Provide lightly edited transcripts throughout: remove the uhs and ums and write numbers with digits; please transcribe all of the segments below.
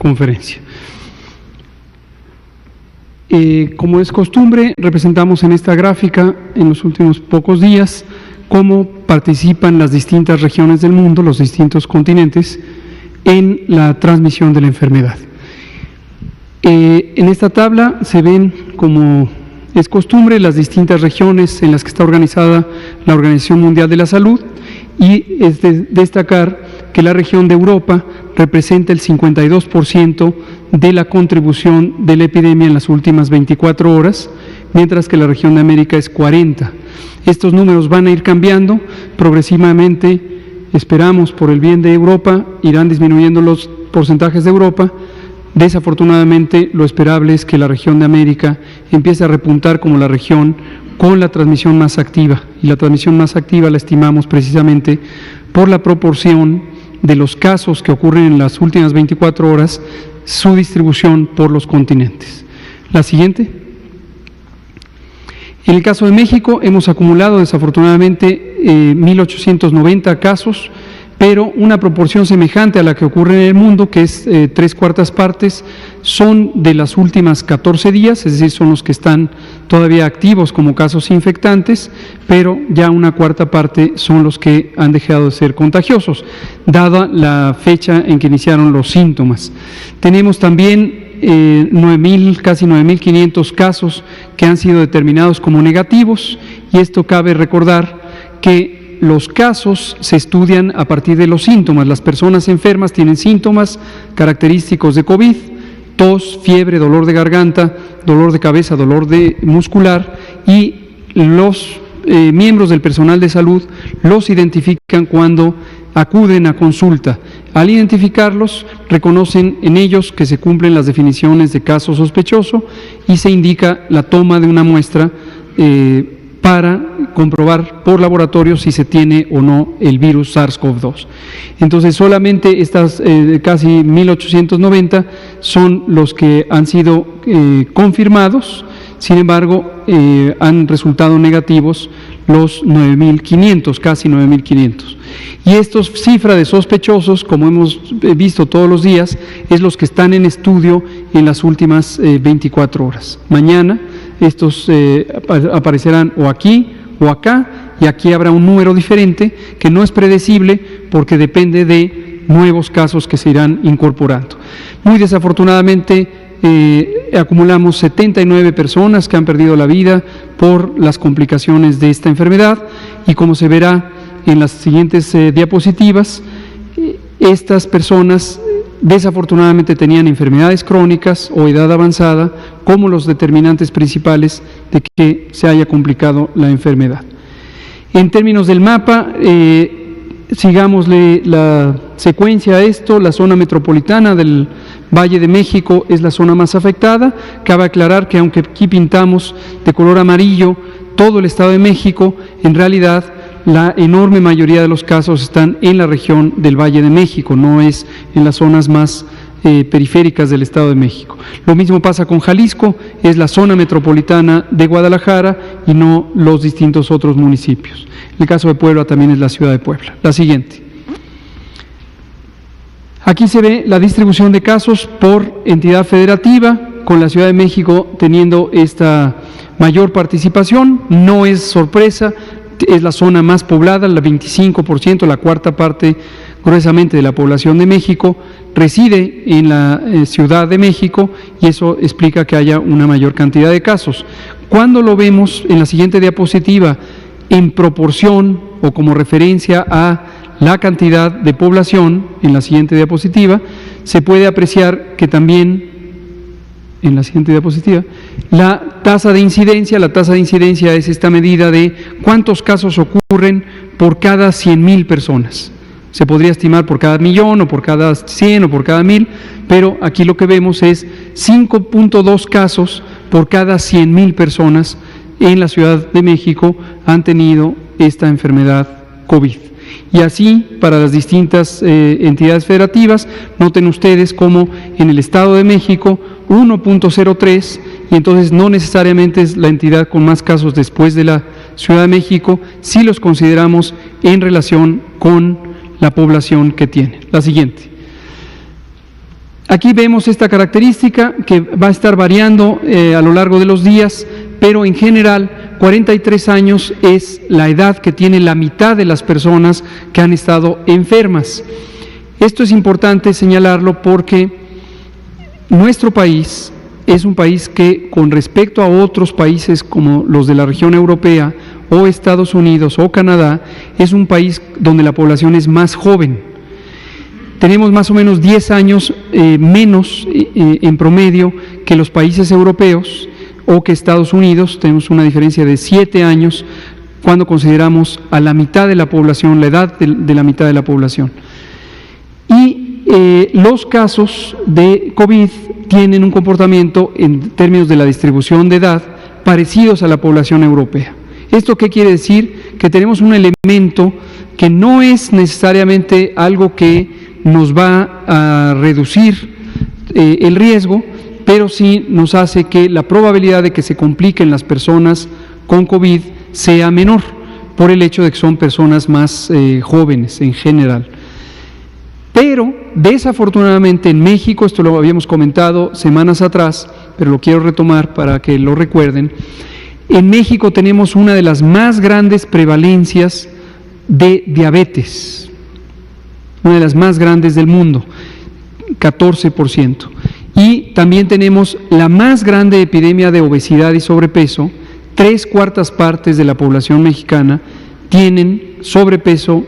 conferencia. Como es costumbre, representamos en esta gráfica en los últimos pocos días cómo participan las distintas regiones del mundo, los distintos continentes, en la transmisión de la enfermedad. En esta tabla se ven, como es costumbre, las distintas regiones en las que está organizada la Organización Mundial de la Salud, y es de destacar que la región de Europa representa el 52% de la contribución de la epidemia en las últimas 24 horas, mientras que la región de América es 40%. Estos números van a ir cambiando progresivamente, esperamos por el bien de Europa, irán disminuyendo los porcentajes de Europa. Desafortunadamente, lo esperable es que la región de América empiece a repuntar como la región con la transmisión más activa, y la transmisión más activa la estimamos precisamente por la proporción de los casos que ocurren en las últimas 24 horas, su distribución por los continentes. La siguiente. En el caso de México, hemos acumulado desafortunadamente 1.890 casos, pero una proporción semejante a la que ocurre en el mundo, que es 3/4 partes, son de las últimas 14 días, es decir, son los que están todavía activos como casos infectantes, pero ya 1/4 parte son los que han dejado de ser contagiosos, dada la fecha en que iniciaron los síntomas. Tenemos también casi 9.500 casos que han sido determinados como negativos, y esto cabe recordar que los casos se estudian a partir de los síntomas. Las personas enfermas tienen síntomas característicos de COVID, tos, fiebre, dolor de garganta, dolor de cabeza, dolor muscular, y los miembros del personal de salud los identifican cuando acuden a consulta. Al identificarlos, reconocen en ellos que se cumplen las definiciones de caso sospechoso y se indica la toma de una muestra para comprobar por laboratorio si se tiene o no el virus SARS-CoV-2. Entonces, solamente estas casi 1.890 son los que han sido confirmados. Sin embargo, han resultado negativos los 9.500, casi 9.500. Y esta cifra de sospechosos, como hemos visto todos los días, es los que están en estudio en las últimas 24 horas. Mañana estos aparecerán o aquí o acá, y aquí habrá un número diferente que no es predecible porque depende de nuevos casos que se irán incorporando. Muy desafortunadamente, acumulamos 79 personas que han perdido la vida por las complicaciones de esta enfermedad, y como se verá en las siguientes diapositivas, estas personas desafortunadamente tenían enfermedades crónicas o edad avanzada como los determinantes principales de que se haya complicado la enfermedad. En términos del mapa, sigámosle la secuencia a esto. La zona metropolitana del Valle de México es la zona más afectada. Cabe aclarar que aunque aquí pintamos de color amarillo todo el Estado de México, en realidad la enorme mayoría de los casos están en la región del Valle de México, no es en las zonas más periféricas del Estado de México. Lo mismo pasa con Jalisco, es la zona metropolitana de Guadalajara y no los distintos otros municipios. El caso de Puebla también es la ciudad de Puebla. La siguiente. Aquí se ve la distribución de casos por entidad federativa, con la Ciudad de México teniendo esta mayor participación. No es sorpresa, es la zona más poblada, el 25%, la 1/4 parte gruesamente de la población de México reside en la Ciudad de México, y eso explica que haya una mayor cantidad de casos. Cuando lo vemos en la siguiente diapositiva en proporción o como referencia a la cantidad de población, en la siguiente diapositiva, se puede apreciar que también en la siguiente diapositiva, la tasa de incidencia es esta medida de cuántos casos ocurren por cada 100,000 personas. Se podría estimar por cada 1,000,000 o por cada 100 o por cada 1,000, pero aquí lo que vemos es 5.2 casos por cada 100,000 personas en la Ciudad de México han tenido esta enfermedad COVID. Y así para las distintas entidades federativas, noten ustedes como en el Estado de México 1.03, y entonces no necesariamente es la entidad con más casos después de la Ciudad de México, si los consideramos en relación con la población que tiene. La siguiente. Aquí vemos esta característica que va a estar variando a lo largo de los días, pero en general 43 años es la edad que tiene la mitad de las personas que han estado enfermas. Esto es importante señalarlo porque nuestro país es un país que, con respecto a otros países como los de la región europea o Estados Unidos o Canadá, es un país donde la población es más joven. Tenemos más o menos 10 años menos en promedio que los países europeos o que Estados Unidos. Tenemos una diferencia de 7 años cuando consideramos a la mitad de la población, la edad de la mitad de la población. Y los casos de COVID tienen un comportamiento en términos de la distribución de edad parecidos a la población europea. ¿Esto qué quiere decir? Que tenemos un elemento que no es necesariamente algo que nos va a reducir el riesgo, pero sí nos hace que la probabilidad de que se compliquen las personas con COVID sea menor, por el hecho de que son personas más jóvenes en general. Pero, desafortunadamente, en México, esto lo habíamos comentado semanas atrás, pero lo quiero retomar para que lo recuerden, en México tenemos una de las más grandes prevalencias de diabetes, una de las más grandes del mundo, 14%. Y también tenemos la más grande epidemia de obesidad y sobrepeso. 3/4 partes de la población mexicana tienen sobrepeso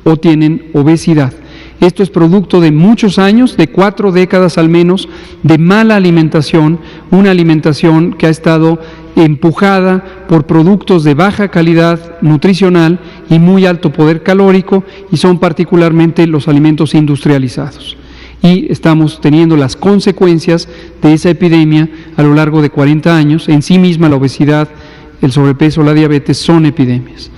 o tienen obesidad. Esto es producto de muchos años, de 4 décadas al menos, de mala alimentación, una alimentación que ha estado empujada por productos de baja calidad nutricional y muy alto poder calórico, y son particularmente los alimentos industrializados. Y estamos teniendo las consecuencias de esa epidemia a lo largo de 40 años. En sí misma la obesidad, el sobrepeso, la diabetes son epidemias.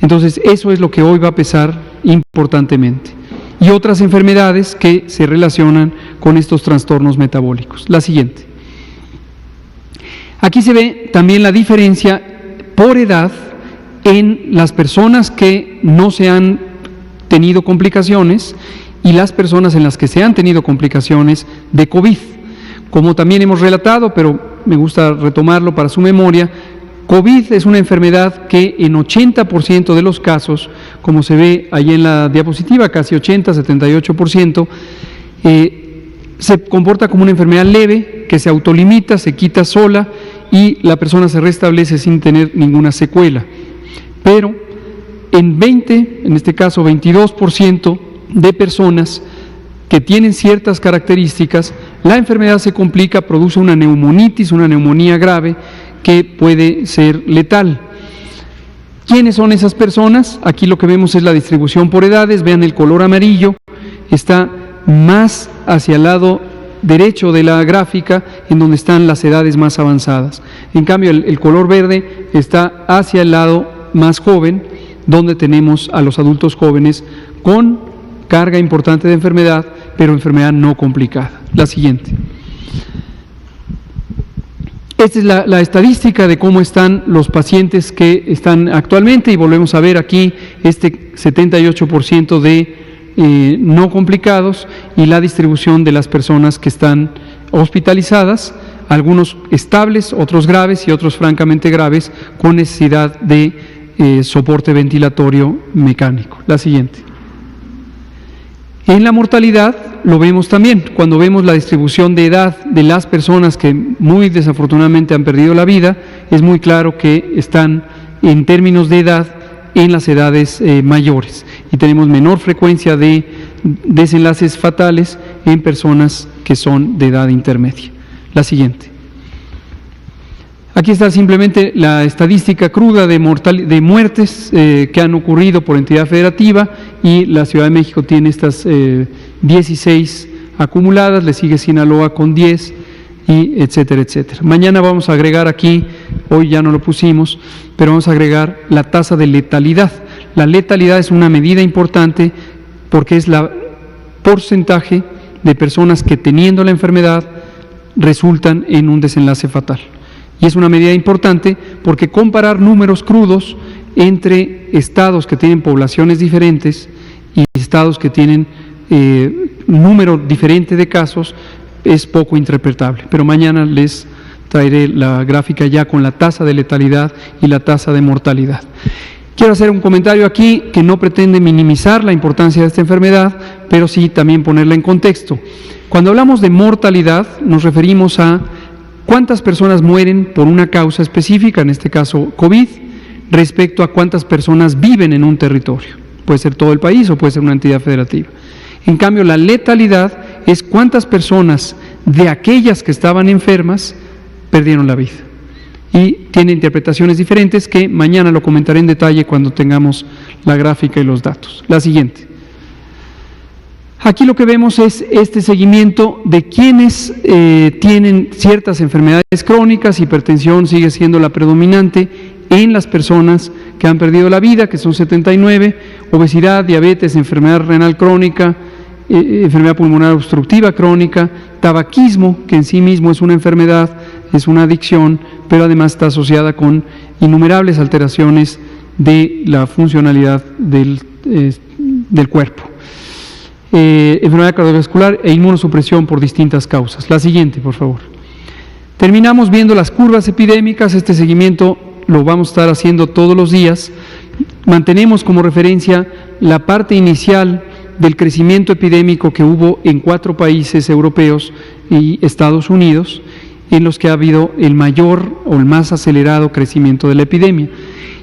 Entonces eso es lo que hoy va a pesar importantemente. Y otras enfermedades que se relacionan con estos trastornos metabólicos. La siguiente. Aquí se ve también la diferencia por edad en las personas que no se han tenido complicaciones y las personas en las que se han tenido complicaciones de COVID. Como también hemos relatado, pero me gusta retomarlo para su memoria, COVID es una enfermedad que en 80% de los casos, como se ve ahí en la diapositiva, casi 80, 78%, se comporta como una enfermedad leve, que se autolimita, se quita sola y la persona se restablece sin tener ninguna secuela. Pero en este caso 22% de personas que tienen ciertas características, la enfermedad se complica, produce una neumonitis, una neumonía grave, que puede ser letal. ¿Quiénes son esas personas? Aquí lo que vemos es la distribución por edades. Vean el color amarillo, está más hacia el lado derecho de la gráfica, en donde están las edades más avanzadas. En cambio, el color verde está hacia el lado más joven, donde tenemos a los adultos jóvenes con carga importante de enfermedad, pero enfermedad no complicada. La siguiente. Esta es la estadística de cómo están los pacientes que están actualmente, y volvemos a ver aquí este 78% de no complicados y la distribución de las personas que están hospitalizadas, algunos estables, otros graves y otros francamente graves con necesidad de soporte ventilatorio mecánico. La siguiente. En la mortalidad lo vemos también, cuando vemos la distribución de edad de las personas que muy desafortunadamente han perdido la vida, es muy claro que están en términos de edad en las edades mayores, y tenemos menor frecuencia de desenlaces fatales en personas que son de edad intermedia. La siguiente. Aquí está simplemente la estadística cruda de muertes que han ocurrido por entidad federativa, y la Ciudad de México tiene estas 16 acumuladas, le sigue Sinaloa con 10, y etcétera, etcétera. Mañana vamos a agregar aquí, hoy ya no lo pusimos, pero vamos a agregar la tasa de letalidad. La letalidad es una medida importante porque es la porcentaje de personas que, teniendo la enfermedad, resultan en un desenlace fatal. Y es una medida importante porque comparar números crudos entre estados que tienen poblaciones diferentes y estados que tienen número diferente de casos, es poco interpretable. Pero mañana les traeré la gráfica ya con la tasa de letalidad y la tasa de mortalidad. Quiero hacer un comentario aquí que no pretende minimizar la importancia de esta enfermedad, pero sí también ponerla en contexto. Cuando hablamos de mortalidad, nos referimos a cuántas personas mueren por una causa específica, en este caso COVID, respecto a cuántas personas viven en un territorio. Puede ser todo el país o puede ser una entidad federativa. En cambio, la letalidad es cuántas personas de aquellas que estaban enfermas perdieron la vida. Y tiene interpretaciones diferentes que mañana lo comentaré en detalle cuando tengamos la gráfica y los datos. La siguiente. Aquí lo que vemos es este seguimiento de quienes tienen ciertas enfermedades crónicas. Hipertensión sigue siendo la predominante en las personas que han perdido la vida, que son 79, obesidad, diabetes, enfermedad renal crónica, enfermedad pulmonar obstructiva crónica, tabaquismo, que en sí mismo es una enfermedad, es una adicción, pero además está asociada con innumerables alteraciones de la funcionalidad del cuerpo. Enfermedad cardiovascular e inmunosupresión por distintas causas. La siguiente, por favor. Terminamos viendo las curvas epidémicas. Este seguimiento lo vamos a estar haciendo todos los días. Mantenemos como referencia la parte inicial del crecimiento epidémico que hubo en 4 países europeos y Estados Unidos, en los que ha habido el mayor o el más acelerado crecimiento de la epidemia.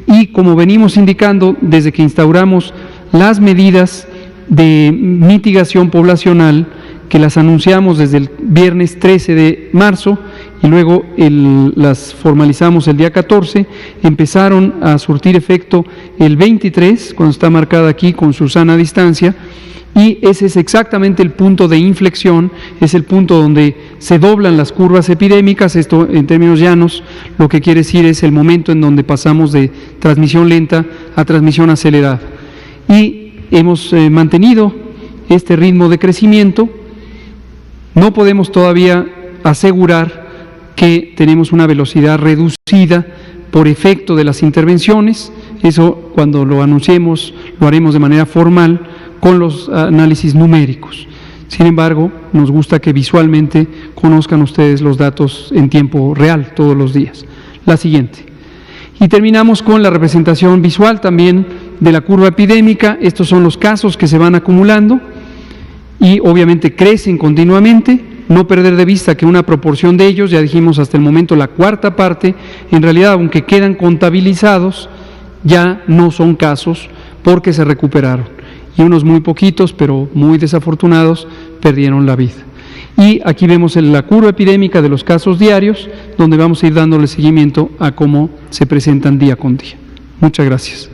Y como venimos indicando desde que instauramos las medidas de mitigación poblacional, que las anunciamos desde el viernes 13 de marzo y luego las formalizamos el día 14, empezaron a surtir efecto el 23, cuando está marcada aquí con su sana distancia, y ese es exactamente el punto de inflexión, es el punto donde se doblan las curvas epidémicas. Esto en términos llanos lo que quiere decir es el momento en donde pasamos de transmisión lenta a transmisión acelerada. Y hemos mantenido este ritmo de crecimiento. No podemos todavía asegurar que tenemos una velocidad reducida por efecto de las intervenciones. Eso, cuando lo anunciemos, lo haremos de manera formal con los análisis numéricos. Sin embargo, nos gusta que visualmente conozcan ustedes los datos en tiempo real todos los días. La siguiente. Y terminamos con la representación visual también de la curva epidémica. Estos son los casos que se van acumulando y obviamente crecen continuamente. No perder de vista que una proporción de ellos, ya dijimos hasta el momento la cuarta parte, en realidad aunque quedan contabilizados, ya no son casos porque se recuperaron. Y unos muy poquitos, pero muy desafortunados, perdieron la vida. Y aquí vemos la curva epidémica de los casos diarios, donde vamos a ir dándole seguimiento a cómo se presentan día con día. Muchas gracias.